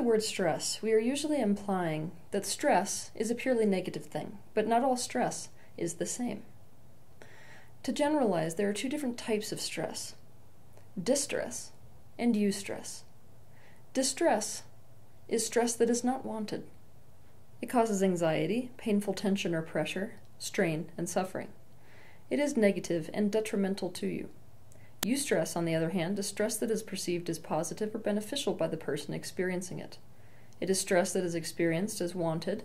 word stress, we are usually implying that stress is a purely negative thing, but not all stress is the same. To generalize, there are two different types of stress: distress and eustress. Distress is stress that is not wanted. It causes anxiety, painful tension or pressure, strain, and suffering. It is negative and detrimental to you. Eustress, on the other hand, is stress that is perceived as positive or beneficial by the person experiencing it. It is stress that is experienced as wanted,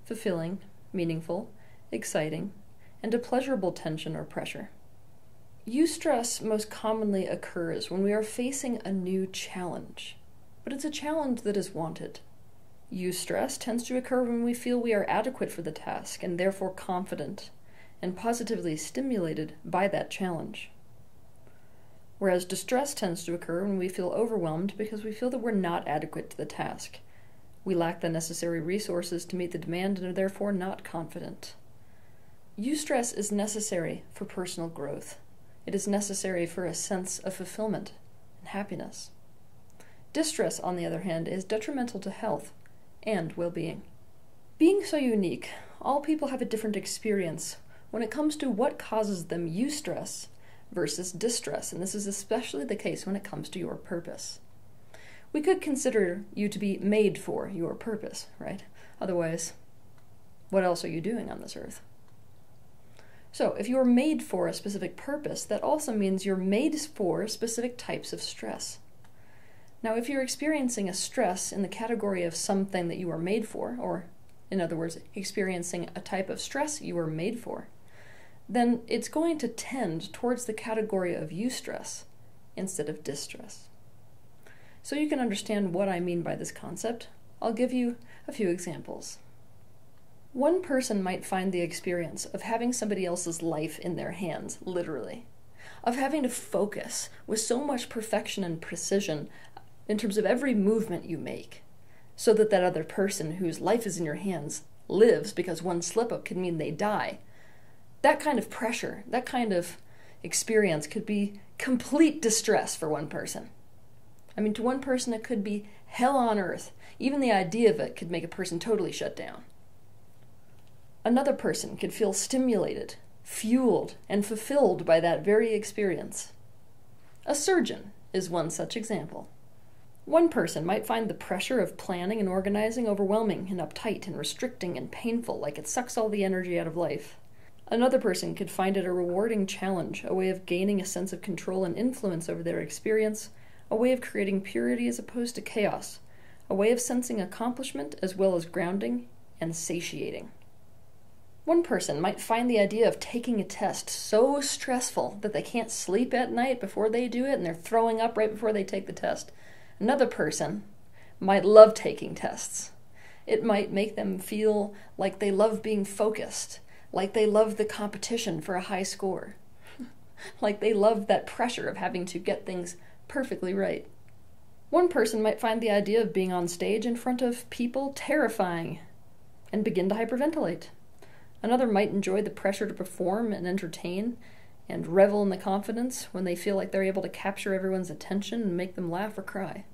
fulfilling, meaningful, exciting, and a pleasurable tension or pressure. Eustress most commonly occurs when we are facing a new challenge, but it's a challenge that is wanted. Eustress tends to occur when we feel we are adequate for the task and therefore confident and positively stimulated by that challenge. Whereas distress tends to occur when we feel overwhelmed because we feel that we're not adequate to the task. We lack the necessary resources to meet the demand and are therefore not confident. Eustress is necessary for personal growth. It is necessary for a sense of fulfillment and happiness. Distress, on the other hand, is detrimental to health and well-being. Being so unique, all people have a different experience when it comes to what causes them eustress versus distress, and this is especially the case when it comes to your purpose. We could consider you to be made for your purpose, right? Otherwise, what else are you doing on this earth? So, if you're made for a specific purpose, that also means you're made for specific types of stress. Now, if you're experiencing a stress in the category of something that you are made for, or, in other words, experiencing a type of stress you were made for, then it's going to tend towards the category of eustress instead of distress. So you can understand what I mean by this concept, I'll give you a few examples. One person might find the experience of having somebody else's life in their hands, literally, of having to focus with so much perfection and precision in terms of every movement you make, so that that other person whose life is in your hands lives, because one slip-up could mean they die. That kind of pressure, that kind of experience could be complete distress for one person. I mean, to one person it could be hell on earth. Even the idea of it could make a person totally shut down. Another person could feel stimulated, fueled, and fulfilled by that very experience. A surgeon is one such example. One person might find the pressure of planning and organizing overwhelming and uptight and restricting and painful, like it sucks all the energy out of life. Another person could find it a rewarding challenge, a way of gaining a sense of control and influence over their experience, a way of creating purity as opposed to chaos, a way of sensing accomplishment as well as grounding and satiating. One person might find the idea of taking a test so stressful that they can't sleep at night before they do it and they're throwing up right before they take the test. Another person might love taking tests. It might make them feel like they love being focused, like they love the competition for a high score, like they love that pressure of having to get things perfectly right. One person might find the idea of being on stage in front of people terrifying and begin to hyperventilate. Another might enjoy the pressure to perform and entertain and revel in the confidence when they feel like they're able to capture everyone's attention and make them laugh or cry.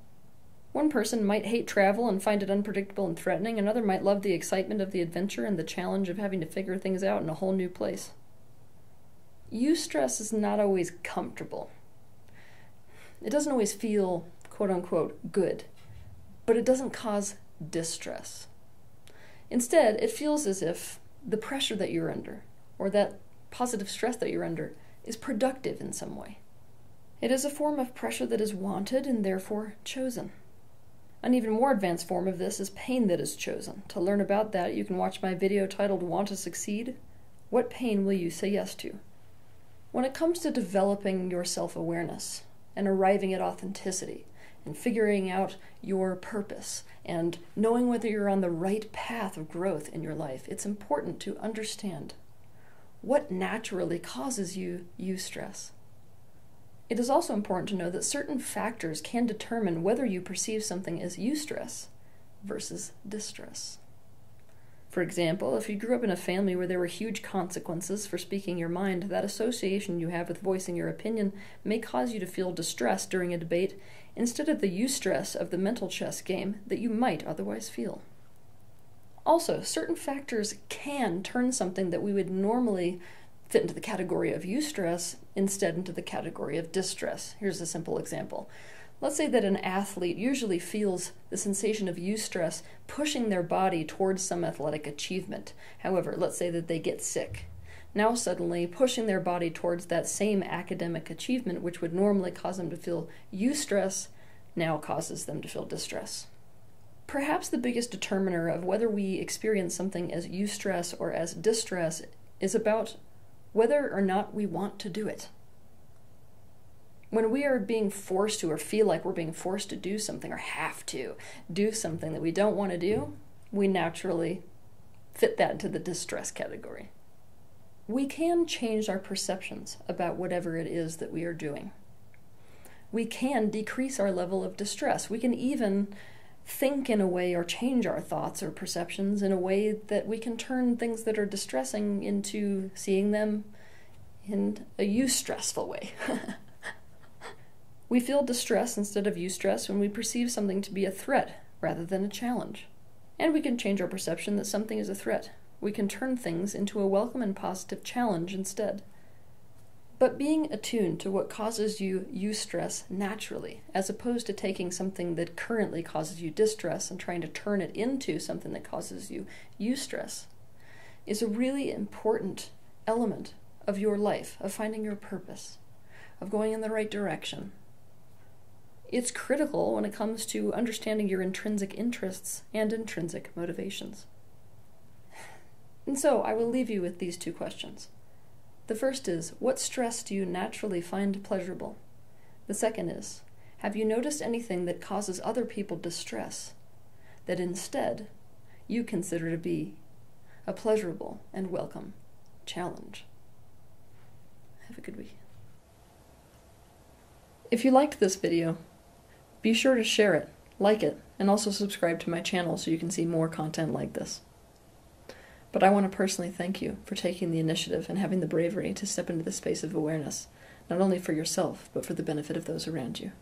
One person might hate travel and find it unpredictable and threatening. Another might love the excitement of the adventure and the challenge of having to figure things out in a whole new place. Eustress is not always comfortable. It doesn't always feel, quote-unquote, good, but it doesn't cause distress. Instead, it feels as if the pressure that you're under, or that positive stress that you're under, is productive in some way. It is a form of pressure that is wanted and therefore chosen. An even more advanced form of this is pain that is chosen. To learn about that, you can watch my video titled Want to Succeed? What pain will you say yes to? When it comes to developing your self-awareness and arriving at authenticity and figuring out your purpose and knowing whether you're on the right path of growth in your life, it's important to understand what naturally causes you eustress. It is also important to know that certain factors can determine whether you perceive something as eustress versus distress. For example, if you grew up in a family where there were huge consequences for speaking your mind, that association you have with voicing your opinion may cause you to feel distress during a debate instead of the eustress of the mental chess game that you might otherwise feel. Also, certain factors can turn something that we would normally fit into the category of eustress instead into the category of distress. Here's a simple example. Let's say that an athlete usually feels the sensation of eustress pushing their body towards some athletic achievement. However, let's say that they get sick. Now suddenly, pushing their body towards that same academic achievement, which would normally cause them to feel eustress, now causes them to feel distress. Perhaps the biggest determiner of whether we experience something as eustress or as distress is about whether or not we want to do it. When we are being forced to, or feel like we're being forced to do something, or have to do something that we don't want to do, we naturally fit that into the distress category. We can change our perceptions about whatever it is that we are doing. We can decrease our level of distress. We can even think in a way, or change our thoughts or perceptions in a way that we can turn things that are distressing into seeing them in a eustressful way. We feel distress instead of eustress when we perceive something to be a threat rather than a challenge. And we can change our perception that something is a threat. We can turn things into a welcome and positive challenge instead. But being attuned to what causes you eustress naturally, as opposed to taking something that currently causes you distress and trying to turn it into something that causes you eustress, is a really important element of your life, of finding your purpose, of going in the right direction. It's critical when it comes to understanding your intrinsic interests and intrinsic motivations. And so I will leave you with these two questions. The first is, what stress do you naturally find pleasurable? The second is, have you noticed anything that causes other people distress that instead you consider to be a pleasurable and welcome challenge? Have a good week. If you liked this video, be sure to share it, like it, and also subscribe to my channel so you can see more content like this. But I want to personally thank you for taking the initiative and having the bravery to step into the space of awareness, not only for yourself, but for the benefit of those around you.